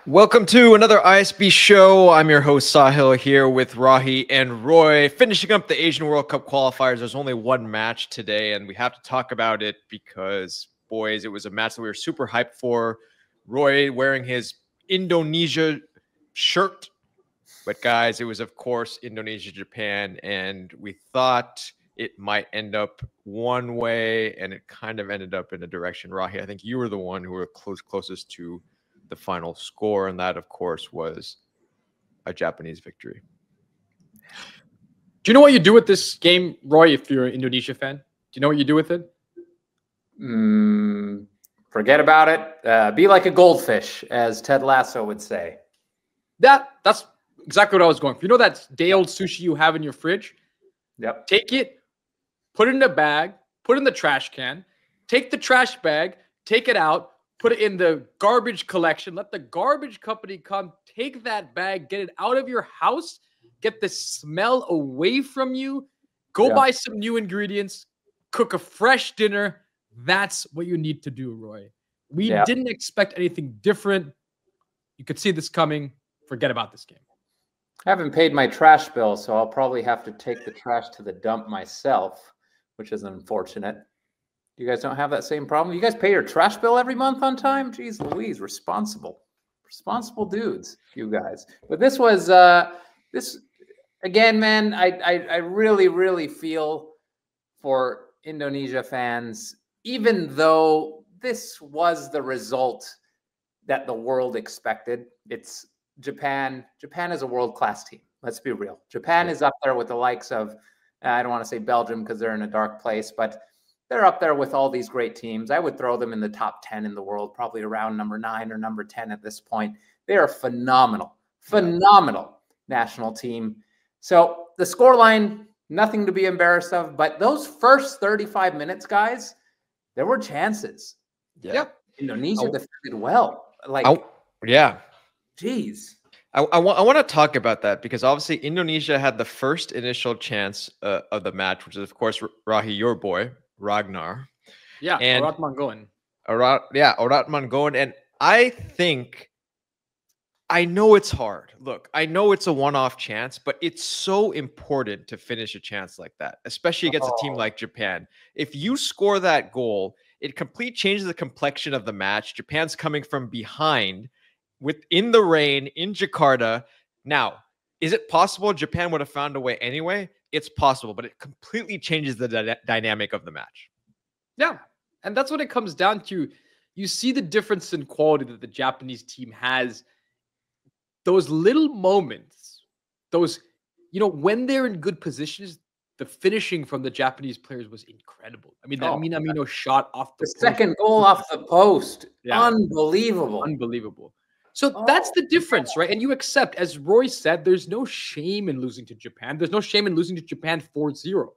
Welcome to another ISB show. I'm your host Sahil here with Rahi and Roy, finishing up the Asian World Cup qualifiers. There's only one match today, and we have to talk about it because, boys, it was a match that we were super hyped for. Roy wearing his Indonesia shirt, but guys, it was of course Indonesia, Japan, and we thought it might end up one way, and it kind of ended up in a direction. Rahi, I think you were the one who were closest to the final score, and that of course was a Japanese victory. Do you know what you do with this game, Roy, if you're an Indonesia fan? Do you know what you do with it? Forget about it. Be like a goldfish, as Ted Lasso would say. That's exactly what I was going for. You know that day-old sushi you have in your fridge? Yep. Take it, put it in a bag, put it in the trash can, take the trash bag, take it out, put it in the garbage collection. Let the garbage company come, take that bag, get it out of your house, get the smell away from you, go buy some new ingredients, cook a fresh dinner. That's what you need to do, Roy. We didn't expect anything different. You could see this coming. Forget about this game. I haven't paid my trash bill, so I'll probably have to take the trash to the dump myself, which is unfortunate. You guys don't have that same problem? You guys pay your trash bill every month on time? Jeez Louise, responsible dudes, you guys. But this was, this, again, man, I really, really feel for Indonesia fans, even though this was the result that the world expected. It's Japan. Japan is a world-class team. Let's be real. Japan is up there with the likes of, I don't want to say Belgium because they're in a dark place, but they're up there with all these great teams. I would throw them in the top 10 in the world, probably around number 9 or number 10 at this point. They are phenomenal national team. So the scoreline, nothing to be embarrassed of, but those first 35 minutes, guys, there were chances. Yeah. Indonesia defended well. Geez. I want to talk about that because obviously Indonesia had the first initial chance of the match, which is, of course, Rahi, your boy, Ragnar. Yeah, and Orat Manggoen. Orat Manggoen. And I know it's hard. Look, I know it's a one-off chance, but it's so important to finish a chance like that, especially against a team like Japan. If you score that goal, it completely changes the complexion of the match. Japan's coming from behind in the rain in Jakarta. Now, is it possible Japan would have found a way anyway? It's possible, but it completely changes the dynamic of the match. Yeah, and that's what it comes down to. You see the difference in quality that the Japanese team has. Those little moments, those, when they're in good positions, the finishing from the Japanese players was incredible. I mean, that Minamino shot off the second goal off the post. Yeah. Unbelievable. So that's the difference, right? And you accept, as Roy said, there's no shame in losing to Japan. There's no shame in losing to Japan 4-0.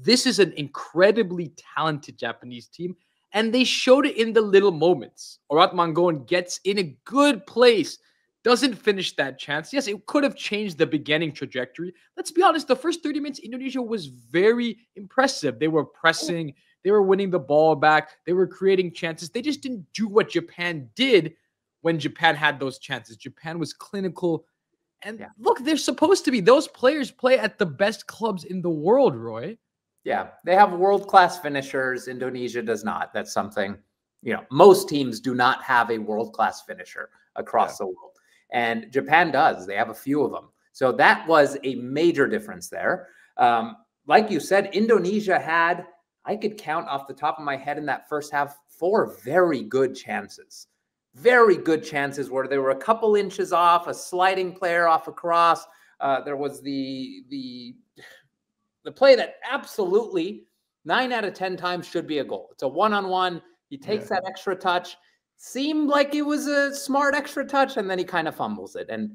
This is an incredibly talented Japanese team, and they showed it in the little moments. Orat Manggoen gets in a good place, doesn't finish that chance. Yes, it could have changed the beginning trajectory. Let's be honest, the first 30 minutes, Indonesia was very impressive. They were pressing, they were winning the ball back, they were creating chances. They just didn't do what Japan did when Japan had those chances. Japan was clinical. And look, they're supposed to be. Those players play at the best clubs in the world, Roy. Yeah, they have world-class finishers. Indonesia does not. That's something, most teams do not have a world-class finisher across the world. And Japan does. They have a few of them. So that was a major difference there. Like you said, Indonesia had, I could count off the top of my head in that first half, 4 very good chances. Very good chances where they were a couple inches off, a sliding player off a cross. There was the play that absolutely 9 out of 10 times should be a goal. It's a one-on-one. He takes that extra touch. Seemed like it was a smart extra touch, and then he kind of fumbles it. And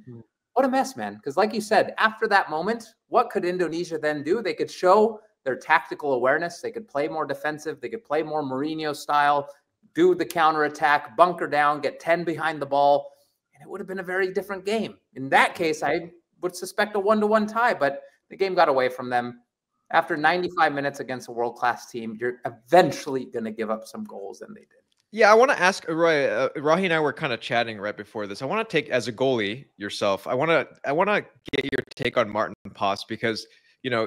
what a mess, man. Because like you said, after that moment, what could Indonesia then do? They could show their tactical awareness. They could play more defensive. They could play more Mourinho style, do the counterattack, bunker down, get 10 behind the ball, and it would have been a very different game. In that case, I would suspect a 1-1 tie, but the game got away from them. After 95 minutes against a world-class team, you're eventually going to give up some goals, and they did. Yeah, I want to ask Roy. Rahi and I were kind of chatting right before this. I want to take as a goalie yourself. I want to get your take on Martin Pos because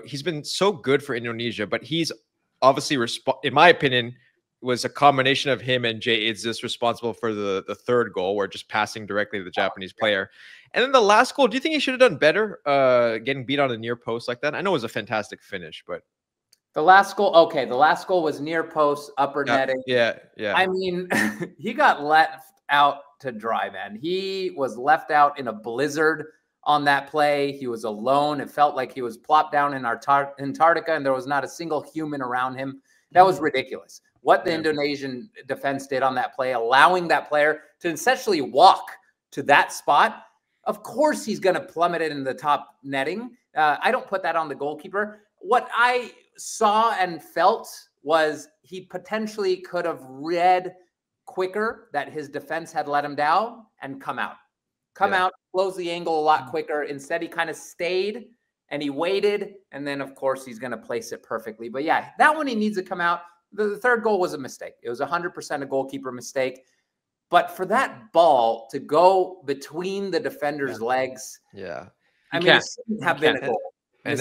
he's been so good for Indonesia, but he's obviously in my opinion, was a combination of him and Jay Idzis responsible for the third goal, where just passing directly to the Japanese player. And then the last goal, do you think he should have done better? Getting beat on a near post like that. I know it was a fantastic finish, but the last goal, okay, the last goal was near post, upper netting. Yeah. I mean, he got left out to dry, man. He was left out in a blizzard on that play. He was alone. It felt like he was plopped down in Antarctica, and there was not a single human around him. That was ridiculous. What the Indonesian defense did on that play, allowing that player to essentially walk to that spot. Of course, he's going to plummet it in the top netting. I don't put that on the goalkeeper. What I saw and felt was he potentially could have read quicker that his defense had let him down and come out, close the angle a lot quicker. Instead, he kind of stayed and he waited. And then, of course, he's going to place it perfectly. But yeah, that one, he needs to come out. The third goal was a mistake. It was 100% a goalkeeper mistake. But for that ball to go between the defender's legs, I mean, it shouldn't have been a goal. You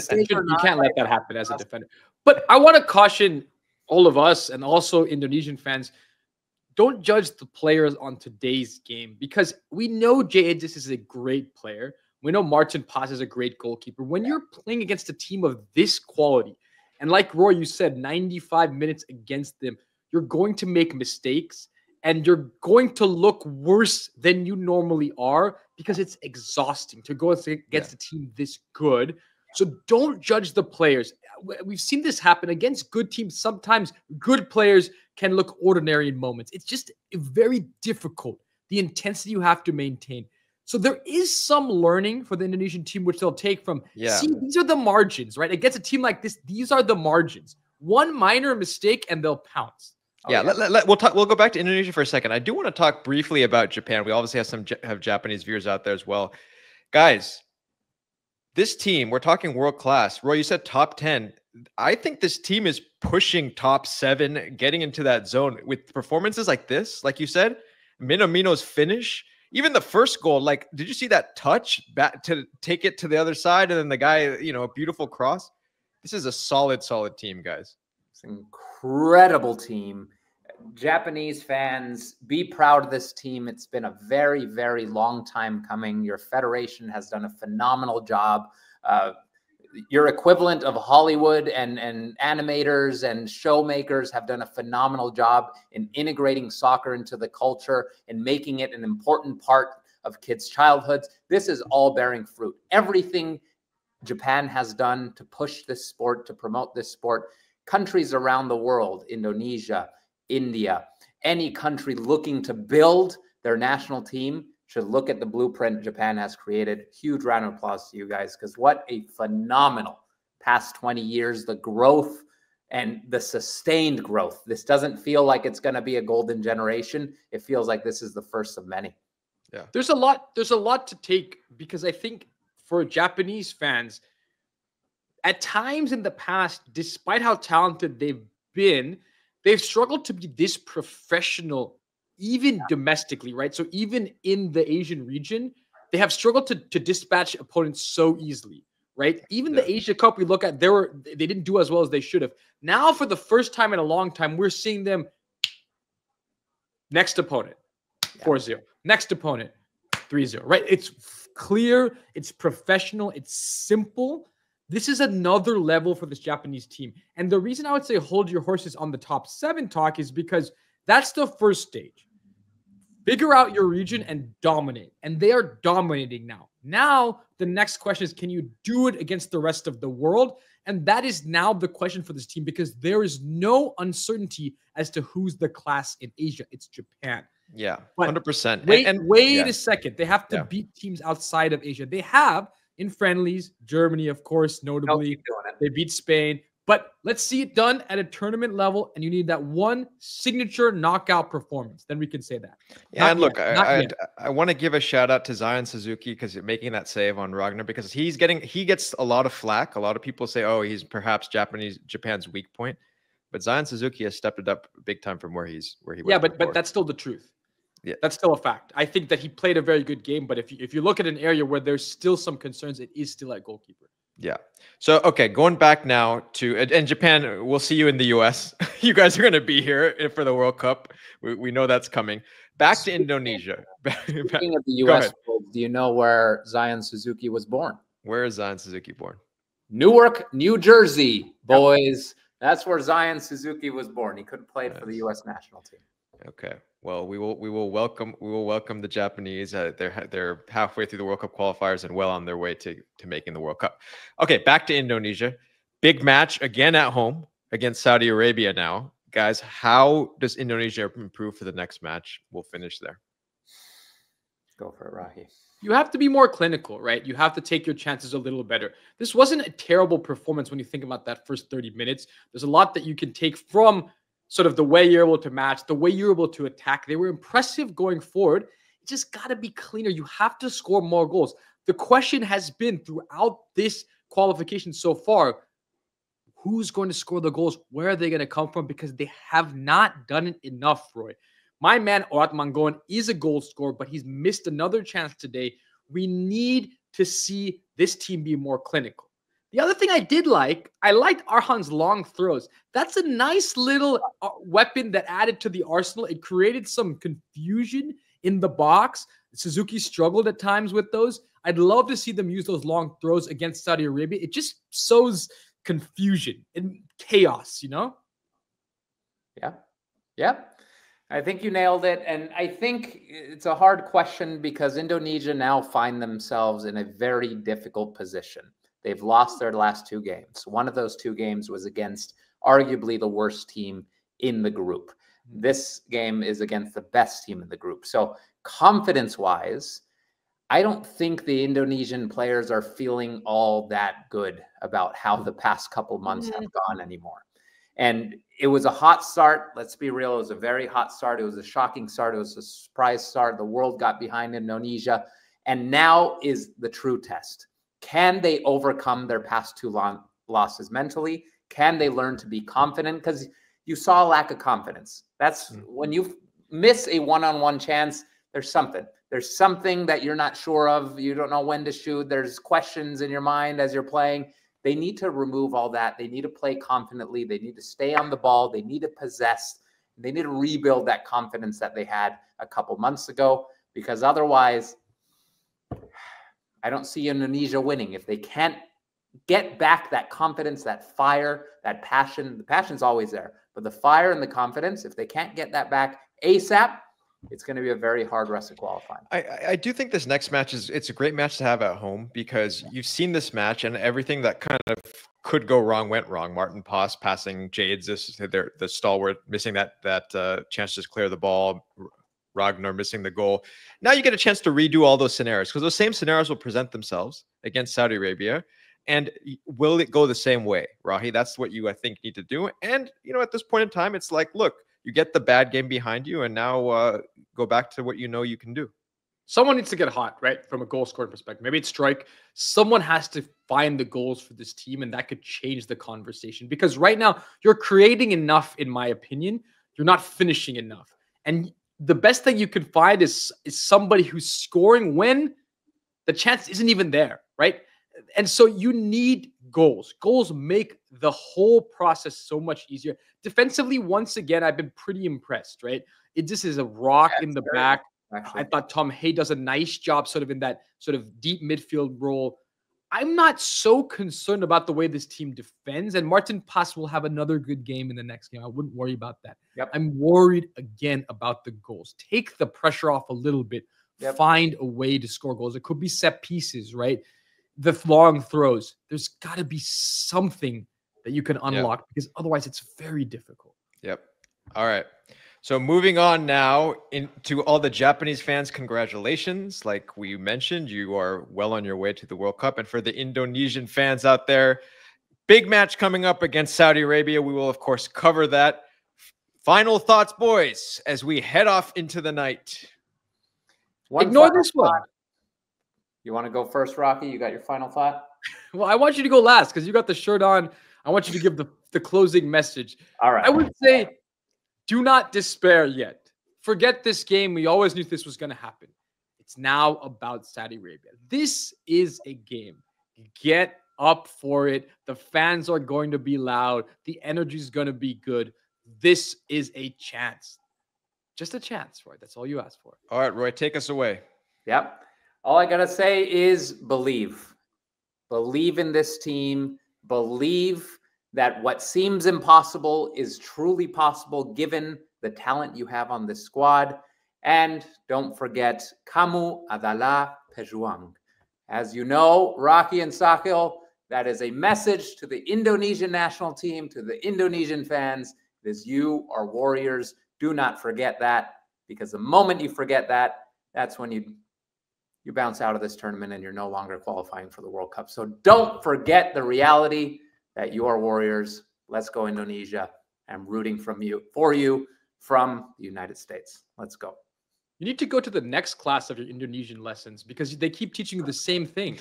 can't let that happen as a defender. But I want to caution all of us and also Indonesian fans, don't judge the players on today's game, because we know Jay Idzis is a great player. We know Martin Paz is a great goalkeeper. When you're playing against a team of this quality, and like Roy, you said, 95 minutes against them, you're going to make mistakes and you're going to look worse than you normally are, because it's exhausting to go against a team this good. So don't judge the players. We've seen this happen against good teams. Sometimes good players can look ordinary in moments. It's just very difficult, the intensity you have to maintain. So there is some learning for the Indonesian team, which they'll take from, see, these are the margins, right? Against a team like this, these are the margins. One minor mistake and they'll pounce. We'll go back to Indonesia for a second. I do want to talk briefly about Japan. We obviously have Japanese viewers out there as well. Guys, this team, we're talking world class. Roy, you said top 10. I think this team is pushing top 7, getting into that zone with performances like this. Like you said, Minamino's finish, even the first goal. Like, did you see that touch back to take it to the other side? And then the guy, a beautiful cross. This is a solid team, guys. It's an incredible team. Japanese fans, be proud of this team. It's been a very, very long time coming. Your federation has done a phenomenal job. Your equivalent of Hollywood and animators and showmakers have done a phenomenal job in integrating soccer into the culture and making it an important part of kids' childhoods. This is all bearing fruit. Everything Japan has done to push this sport, to promote this sport, countries around the world, Indonesia, India, any country looking to build their national team should look at the blueprint Japan has created. Huge round of applause to you guys, because what a phenomenal past 20 years, the growth and the sustained growth. This doesn't feel like it's going to be a golden generation. It feels like this is the first of many. Yeah. There's a lot to take, because I think for Japanese fans, at times in the past, despite how talented they've been, they've struggled to be this professional, even domestically, right? So even in the Asian region, they have struggled to dispatch opponents so easily, right? Even the Asia Cup we look at, they didn't do as well as they should have. Now, for the first time in a long time, we're seeing them next opponent, 4-0. Next opponent, 3-0, right? It's clear, it's professional, it's simple. This is another level for this Japanese team. And the reason I would say hold your horses on the top 7 talk is because that's the first stage. Figure out your region and dominate. And they are dominating now. Now, the next question is, can you do it against the rest of the world? And that is now the question for this team, because there is no uncertainty as to who's the class in Asia. It's Japan. Yeah, 100%. Wait a second. They have to beat teams outside of Asia. They have in friendlies, Germany, of course, notably. They beat Spain. But let's see it done at a tournament level, and you need that one signature knockout performance. Then we can say that. Yeah, and look, I want to give a shout out to Zion Suzuki, because you're making that save on Ragnar, because he gets a lot of flack. A lot of people say, oh, he's perhaps Japan's weak point. But Zion Suzuki has stepped it up big time from where he was. Yeah, but that's still the truth. Yeah, that's still a fact. I think that he played a very good game, but if you look at an area where there's still some concerns, it is still at goalkeeper. Yeah. So, okay, going back now to and Japan, we'll see you in the US. You guys are going to be here for the World Cup. We know that's coming. Back to Indonesia. Speaking of the US, do you know where Zion Suzuki was born? Where is Zion Suzuki born? Newark, New Jersey, boys. Yep. That's where Zion Suzuki was born. He could have played for the US national team. Okay. Well, we will welcome the Japanese. They're halfway through the World Cup qualifiers and well on their way to making the World Cup. Okay, back to Indonesia. Big match again at home against Saudi Arabia now. Guys, how does Indonesia improve for the next match? We'll finish there. Go for it, Rahi. You have to be more clinical, right? You have to take your chances a little better. This wasn't a terrible performance when you think about that first 30 minutes. There's a lot that you can take from sort of the way you're able to match, the way you're able to attack. They were impressive going forward. You just got to be cleaner. You have to score more goals. The question has been throughout this qualification so far, who's going to score the goals? Where are they going to come from? Because they have not done it enough, Roy. My man, Orat Mangon, is a goal scorer, but he's missed another chance today. We need to see this team be more clinical. The other thing I liked Arhan's long throws. That's a nice little weapon that added to the arsenal. It created some confusion in the box. Suzuki struggled at times with those. I'd love to see them use those long throws against Saudi Arabia. It just sows confusion and chaos, you know? Yeah. I think you nailed it. And I think it's a hard question because Indonesia now find themselves in a very difficult position. They've lost their last 2 games. One of those 2 games was against arguably the worst team in the group. This game is against the best team in the group. So confidence-wise, I don't think the Indonesian players are feeling all that good about how the past couple months have gone anymore. And it was a hot start. Let's be real. It was a very hot start. It was a shocking start. It was a surprise start. The world got behind Indonesia. And now is the true test. Can they overcome their past 2 losses mentally? Can they learn to be confident? Because you saw a lack of confidence. That's when you miss a one-on-one chance, there's something. There's something that you're not sure of. You don't know when to shoot. There's questions in your mind as you're playing. They need to remove all that. They need to play confidently. They need to stay on the ball. They need to possess. They need to rebuild that confidence that they had a couple months ago, because otherwise, I don't see Indonesia winning. If they can't get back that confidence, that fire, that passion, the passion's always there, but the fire and the confidence, if they can't get that back ASAP, it's going to be a very hard rest of qualifying. I do think this next match it's a great match to have at home because you've seen this match and everything that kind of could go wrong went wrong. Martin Paz passing Jades, the stalwart, missing that chance to clear the ball. Ragnar missing the goal. Now you get a chance to redo all those scenarios because those same scenarios will present themselves against Saudi Arabia. And will it go the same way, Rahi? That's what you, I think, need to do. And, at this point in time, it's like, look, you get the bad game behind you and now go back to what you can do. Someone needs to get hot, right? From a goal scoring perspective. Maybe it's strike. Someone has to find the goals for this team, and that could change the conversation. Because right now, you're creating enough, in my opinion. You're not finishing enough. And the best thing you can find is somebody who's scoring when the chance isn't even there, right? And so you need goals. Goals make the whole process so much easier. Defensively, once again, I've been pretty impressed, right? It just is a rock in the back. Actually, I thought Tom Hay does a nice job sort of in that sort of deep midfield role. I'm not so concerned about the way this team defends, and Martin Paz will have another good game in the next game. I wouldn't worry about that. Yep. I'm worried again about the goals. Take the pressure off a little bit. Yep. Find a way to score goals. It could be set pieces, right? The long throws. There's got to be something that you can unlock because otherwise it's very difficult. Yep. All right. So moving on now into all the Japanese fans, congratulations. Like we mentioned, you are well on your way to the World Cup. And for the Indonesian fans out there, big match coming up against Saudi Arabia. We will, of course, cover that. Final thoughts, boys, as we head off into the night. Ignore this one. You want to go first, Rocky? You got your final thought? Well, I want you to go last because you got the shirt on. I want you to give the closing message. All right. I would say, do not despair yet. Forget this game. We always knew this was going to happen. It's now about Saudi Arabia. This is a game. Get up for it. The fans are going to be loud. The energy is going to be good. This is a chance. Just a chance, Roy. That's all you ask for. All right, Roy, take us away. Yep. All I got to say is believe. Believe in this team. Believe that what seems impossible is truly possible given the talent you have on this squad. And don't forget, Kamu adalah pejuang. As you know, Rocky and Sahil, that is a message to the Indonesian national team, to the Indonesian fans. It is you are warriors. Do not forget that, because the moment you forget that, that's when you bounce out of this tournament and you're no longer qualifying for the World Cup. So don't forget the reality that you are warriors. Let's go, Indonesia. I'm rooting for you from the United States. Let's go. You need to go to the next class of your Indonesian lessons because they keep teaching you the same thing.